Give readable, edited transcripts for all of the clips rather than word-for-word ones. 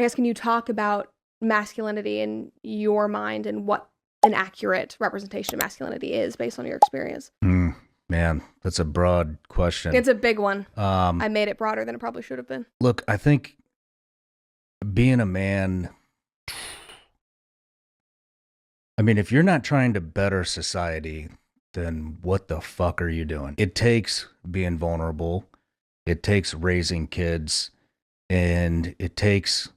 I guess, can you talk about masculinity in your mind and what an accurate representation of masculinity is based on your experience? Man, that's a broad question. It's a big one. I made it broader than it probably should have been. Look, I think being a man, I mean, if you're not trying to better society, then what the fuck are you doing? It takes being vulnerable. It takes raising kids, and it takes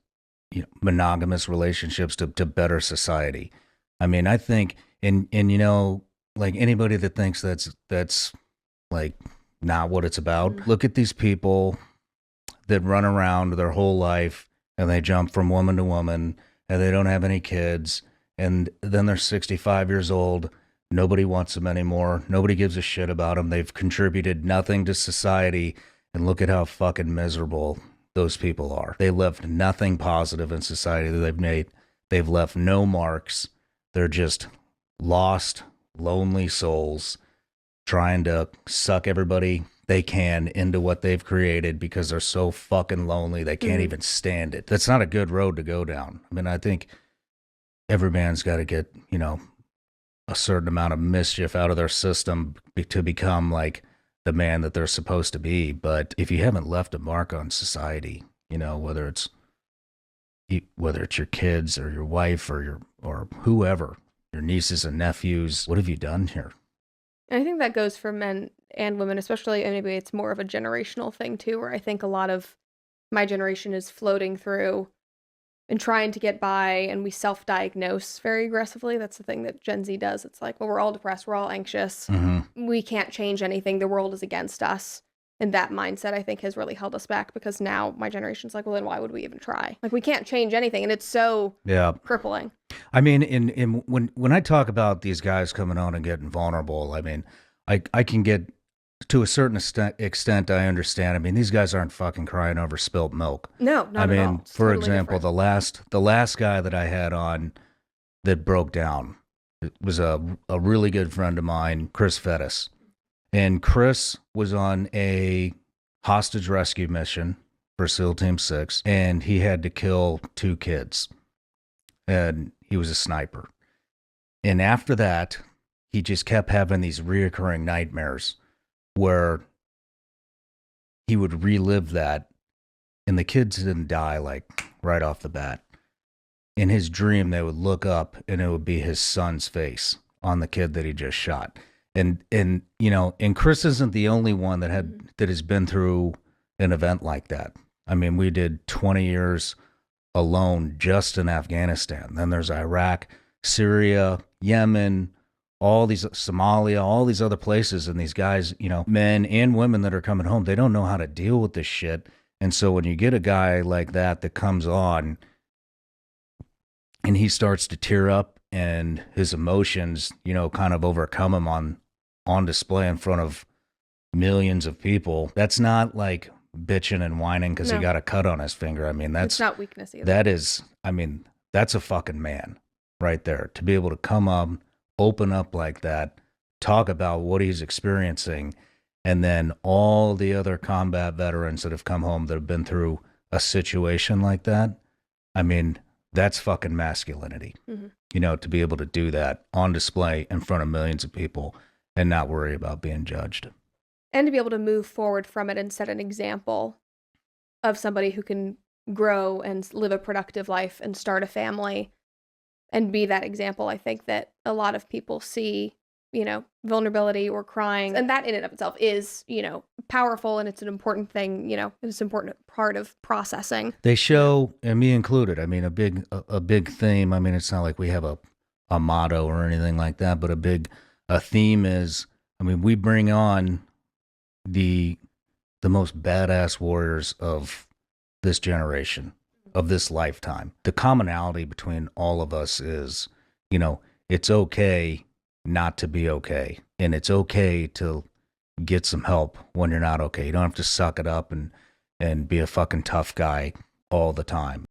monogamous relationships to better society. I mean, I think, and like anybody that thinks that's like not what it's about. Look at these people that run around their whole life and they jump from woman to woman and they don't have any kids, and then they're 65 years old. Nobody wants them anymore. Nobody gives a shit about them. They've contributed nothing to society, and look at how fucking miserable those people are. They left nothing positive in society that they've made. They've left no marks. They're just lost, lonely souls trying to suck everybody they can into what they've created because they're so fucking lonely they can't even stand it. That's not a good road to go down. I mean, I think every man's got to get, a certain amount of mischief out of their system to become like the man that they're supposed to be. But if you haven't left a mark on society, whether it's your kids or your wife or whoever, your nieces and nephews, what have you done here? And I think that goes for men and women, especially, and maybe it's more of a generational thing too, where I think a lot of my generation is floating through and trying to get by, and we self-diagnose very aggressively. That's the thing that Gen Z does. It's like, well, we're all depressed, we're all anxious, we can't change anything, the world is against us. And that mindset, I think, has really held us back, because now my generation's like, well, then why would we even try? Like, we can't change anything, and it's so crippling. I mean, when I talk about these guys coming on and getting vulnerable, I mean, I can get, to a certain extent, I understand. I mean, these guys aren't fucking crying over spilt milk. No, not at all. For example, the last guy that I had on that broke down, it was a really good friend of mine, Chris Fettis. And Chris was on a hostage rescue mission for SEAL Team 6, and he had to kill 2 kids. And he was a sniper. And after that, he just kept having these reoccurring nightmares where he would relive that, and the kids didn't die like right off the bat. In his dream, they would look up and it would be his son's face on the kid that he just shot. And Chris isn't the only one that has been through an event like that. I mean, we did 20 years alone just in Afghanistan. Then there's Iraq, Syria, Yemen, all these, Somalia, all these other places. And these guys, men and women that are coming home, they don't know how to deal with this shit. And so when you get a guy like that comes on and he starts to tear up and his emotions, kind of overcome him on display in front of millions of people, that's not like bitching and whining because he got a cut on his finger. I mean, that's not weakness either. That is, I mean, that's a fucking man right there, to be able to come up, open up like that, talk about what he's experiencing, and then all the other combat veterans that have come home that have been through a situation like that. I mean, that's fucking masculinity, to be able to do that on display in front of millions of people and not worry about being judged. And to be able to move forward from it and set an example of somebody who can grow and live a productive life and start a family and be that example. I think that a lot of people see, vulnerability or crying, and that in and of itself is, powerful, and it's an important thing, it's an important part of processing. They show, and me included, I mean, a big theme. I mean, it's not like we have a motto or anything like that, but a theme is, I mean, we bring on the most badass warriors of this generation, of this lifetime. The commonality between all of us is, it's okay not to be okay. And it's okay to get some help when you're not okay. You don't have to suck it up and be a fucking tough guy all the time.